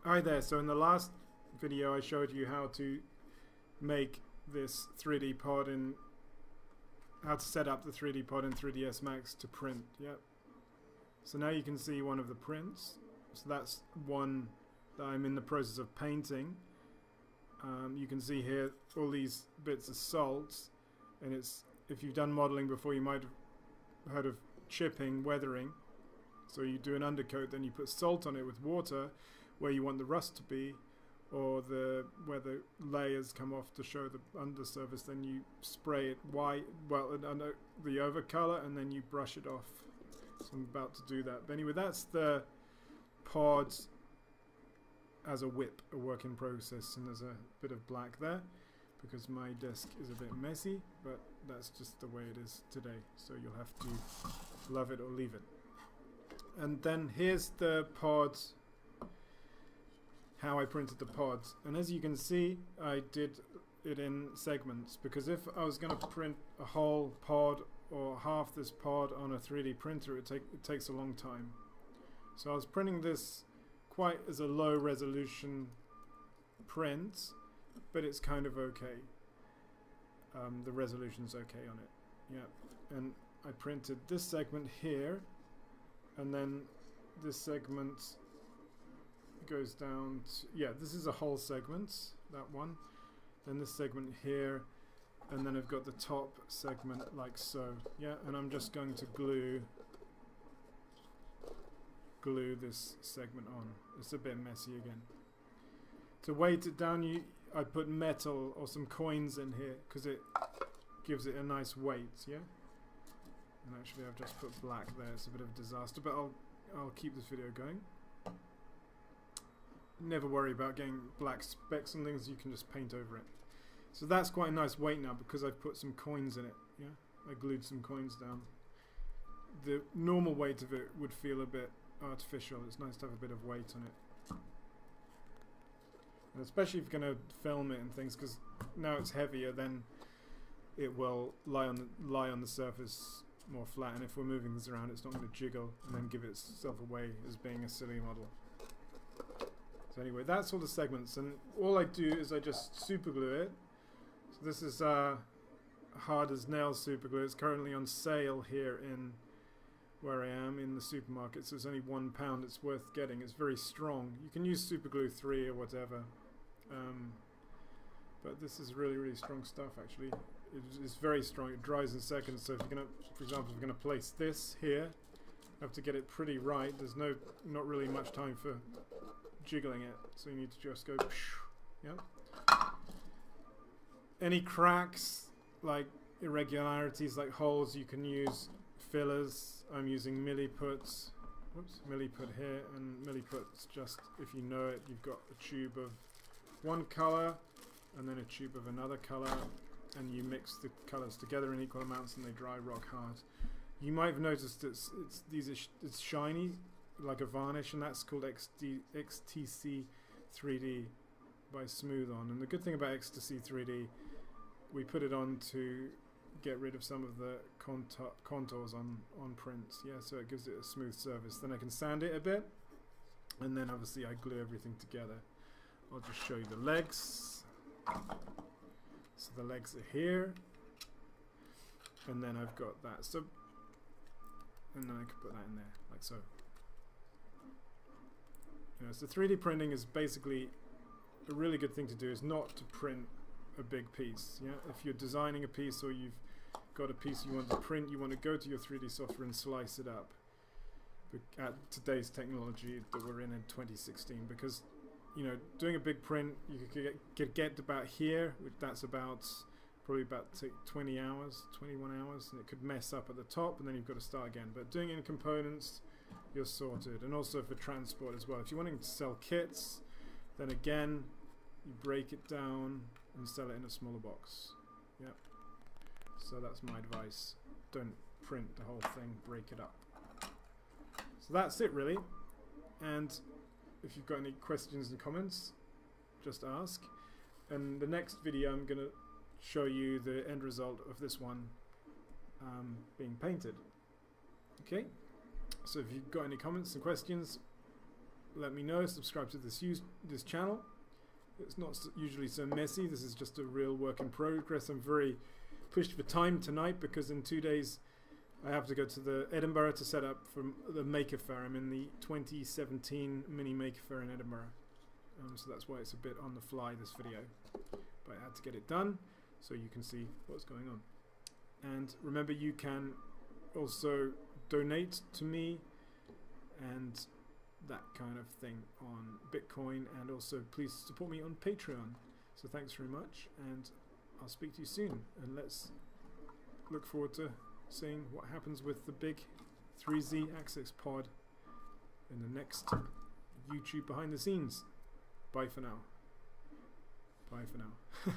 Hi there, so in the last video I showed you how to make this 3D pod in, how to set up the 3D pod in 3ds Max to print. Yep. So now you can see one of the prints. So that's one that I'm in the process of painting. You can see here all these bits of salt, and it's, if you've done modeling before, you might have heard of chipping, weathering. So you do an undercoat, then you put salt on it with water where you want the rust to be, or where the layers come off to show the undersurface. Then you spray it white, well, under the overcolor, and then you brush it off. So I'm about to do that. But anyway, that's the pod as a whip, a work in process, and there's a bit of black there because my desk is a bit messy, but that's just the way it is today. So you'll have to love it or leave it. And then here's the pod, how I printed the pods. And as you can see, I did it in segments, because if I was going to print a whole pod or half this pod on a 3D printer, it takes a long time. So I was printing this quite as a low resolution print, but it's kind of okay. The resolution's okay on it. Yeah. And I printed this segment here, and then this segment goes down to, yeah, this is a whole segment, that one. Then this segment here, and then I've got the top segment like so. Yeah, and I'm just going to glue this segment on. It's a bit messy again. To weight it down, I put metal or some coins in here because it gives it a nice weight. Yeah. And actually, I've just put black there. It's a bit of a disaster, but I'll keep this video going. Never worry about getting black specks on things. You can just paint over it. So that's quite a nice weight now because I've put some coins in it. Yeah, I glued some coins down. The normal weight of it would feel a bit artificial. It's nice to have a bit of weight on it, and especially if you're going to film it and things, because now it's heavier, then it will lie on the surface more flat, and if we're moving things around, it's not going to jiggle and then give itself away as being a silly model. So anyway, that's all the segments, and all I do is I just super glue it. So this is hard as nails super glue. It's currently on sale here in where I am in the supermarket, so it's only £1. It's worth getting. It's very strong. You can use super glue 3 or whatever, but this is really, really strong stuff. Actually, it's very strong. It dries in seconds. So if you're gonna, for example, if you're gonna place this here, you have to get it pretty right. There's not really much time for jiggling it, so you need to just go. Yeah. Any cracks, like irregularities, like holes, you can use fillers. I'm using milliputs. Whoops, milliput here, and milliputs, just if you know it, you've got a tube of one color and then a tube of another color, and you mix the colors together in equal amounts and they dry rock hard. You might have noticed it's shiny like a varnish, and that's called XTC 3D by Smooth On. And the good thing about XTC 3D, we put it on to get rid of some of the contours on prints. Yeah, so it gives it a smooth surface. Then I can sand it a bit, and then obviously I glue everything together. I'll just show you the legs. So the legs are here, and then I've got that. So, and then I can put that in there like so. You know, so 3D printing is basically a really good thing to do. Is not to print a big piece. Yeah, if you're designing a piece or you've got a piece you want to print, you want to go to your 3D software and slice it up. But at today's technology that we're in 2016, because you know, doing a big print, you could get about here, which that's about probably about 20 hours, 21 hours, and it could mess up at the top, and then you've got to start again. But doing it in components, you're sorted. And also for transport as well. If you're wanting to sell kits, then again, you break it down and sell it in a smaller box. Yep. So that's my advice. Don't print the whole thing, break it up. So that's it really. And if you've got any questions and comments, just ask. And the next video I'm going to show you the end result of this one being painted. Okay? So if you've got any comments and questions, let me know. Subscribe to this channel. It's not usually so messy. This is just a real work in progress. I'm very pushed for time tonight because in 2 days I have to go to the Edinburgh to set up for the Maker Faire. I'm in the 2017 Mini Maker Faire in Edinburgh. So that's why it's a bit on the fly, this video. But I had to get it done so you can see what's going on. And remember, you can also donate to me and that kind of thing on Bitcoin, and also please support me on Patreon. So thanks very much, and I'll speak to you soon, and let's look forward to seeing what happens with the big 3Z Axis pod in the next YouTube behind the scenes. Bye for now. Bye for now.